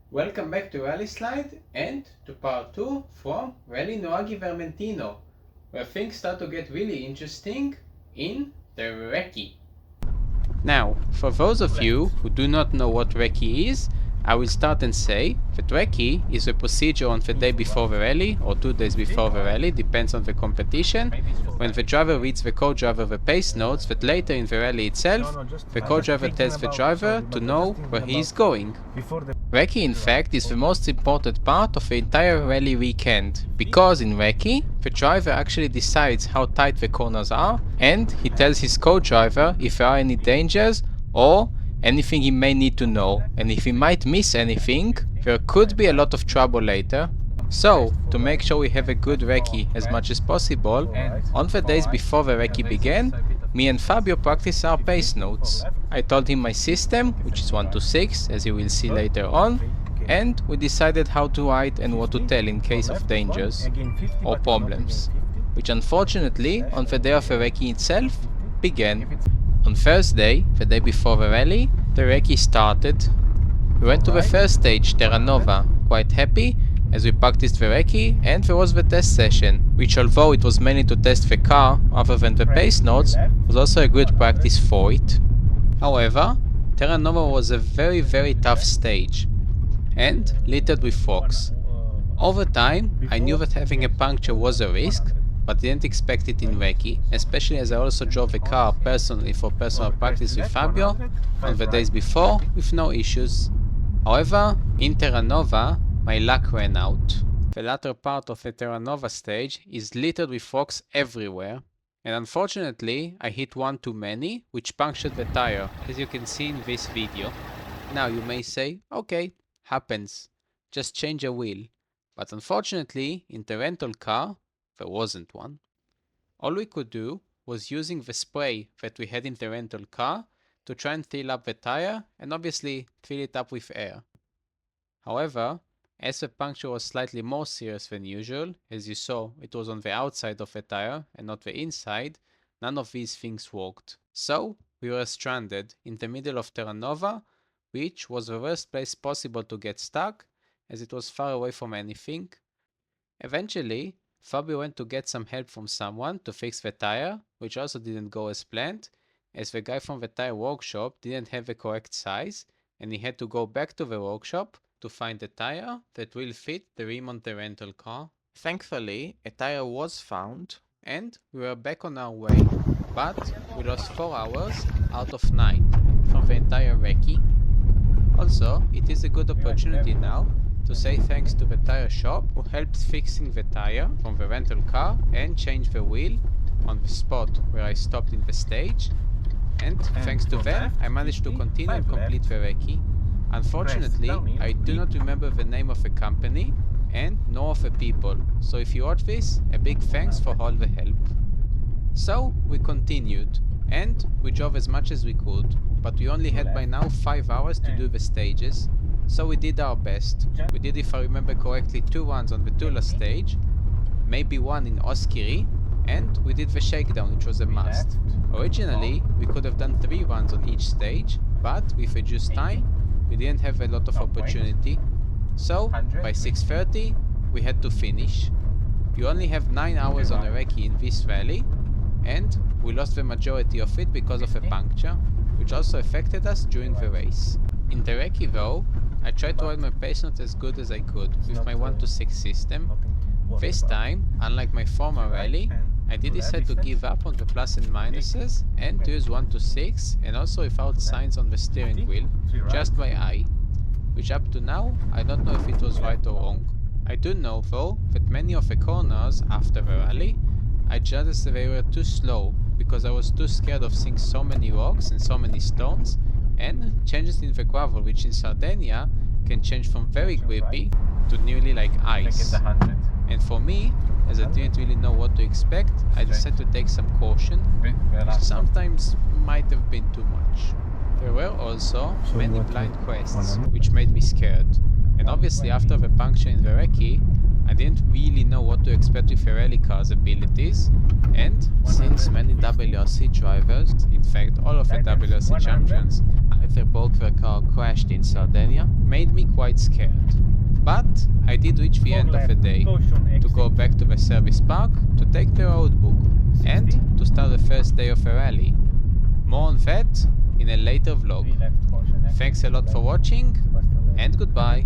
Welcome back to Rally Slide and to part 2 from Rally Nuraghi Vermentino, where things start to get really interesting in the Recce. Now, for those of you who do not know what Recce is, I will start and say that Recce is a procedure on the day before the rally or 2 days before the rally, depends on the competition, when the driver reads the co-driver the pace notes that later in the rally itself, the co-driver tells the driver to know where he is going. Recce in fact is the most important part of the entire rally weekend, because in Recce the driver actually decides how tight the corners are and he tells his co-driver if there are any dangers or anything he may need to know, and if he might miss anything, there could be a lot of trouble later. So, to make sure we have a good recce as much as possible, on the days before the recce began, me and Fabio practiced our pace notes. I told him my system, which is 1 to 6, as you will see later on, and we decided how to write and what to tell in case of dangers or problems, which unfortunately, on the day of the recce itself, began. On Thursday, the day before the rally, the recce started. We went to the first stage, Terra Nova, quite happy, as we practiced the recce, and there was the test session, which although it was mainly to test the car rather than the pace notes, was also a good practice for it. However, Terra Nova was a very tough stage, and littered with rocks. Over time, I knew that having a puncture was a risk, but didn't expect it in Recce, especially as I also drove the car personally for personal practice with Fabio on the days before with no issues. However, in Terra Nova, my luck ran out. The latter part of the Terra Nova stage is littered with rocks everywhere, and unfortunately I hit one too many, which punctured the tire, as you can see in this video. Now you may say, okay, happens, just change a wheel. But unfortunately, in the rental car, there wasn't one. All we could do was using the spray that we had in the rental car to try and fill up the tire and obviously fill it up with air. However, as the puncture was slightly more serious than usual, as you saw it was on the outside of the tire and not the inside, none of these things worked. So we were stranded in the middle of Terra Nova, which was the worst place possible to get stuck as it was far away from anything. Eventually, Fabio went to get some help from someone to fix the tire, which also didn't go as planned, as the guy from the tire workshop didn't have the correct size and he had to go back to the workshop to find a tire that will fit the rim on the rental car. Thankfully, a tire was found and we were back on our way, but we lost 4 hours out of 9 from the entire recce. Also, it is a good opportunity now to say thanks to the tire shop who helped fixing the tire from the rental car and change the wheel on the spot where I stopped in the stage, and thanks to them I managed to continue and complete the recce. Unfortunately, I do not remember the name of the company and nor of the people, so if you watch this, a big thanks for all the help. So we continued and we drove as much as we could, but we only had by now 5 hours to do the stages. So we did our best. We did, if I remember correctly, 2 runs on the Tula stage, maybe 1 in Oskiri, and we did the shakedown, which was a must. Originally, we could have done 3 runs on each stage, but with reduced time, we didn't have a lot of opportunity. So, by 6:30, we had to finish. You only have 9 hours on a recce in this rally, and we lost the majority of it because of a puncture, which also affected us during the race. In the recce though, I tried to ride my pace notes as good as I could with my 1 to 6 system. This time, unlike my former rally, I did decide to give up on the plus and minuses and to use 1 to 6 and also without signs on the steering wheel, just by eye, which up to now I don't know if it was right or wrong. I do know though that many of the corners after the rally I judged that they were too slow because I was too scared of seeing so many rocks and so many stones, and changes in the gravel, which in Sardinia can change from very grippy to nearly like ice. And for me, as I didn't really know what to expect, I decided to take some caution, which sometimes might have been too much. There were also many blind quests, which made me scared. And obviously after the puncture in the recce, I didn't really know what to expect with a rally car's abilities, and since many WRC drivers, in fact all of the WRC champions, are that their bulkwear car crashed in Sardinia made me quite scared. But I did reach the end of the day to go back to the service park to take the road book and to start the first day of the rally. More on that in a later vlog. Thanks a lot for watching and goodbye.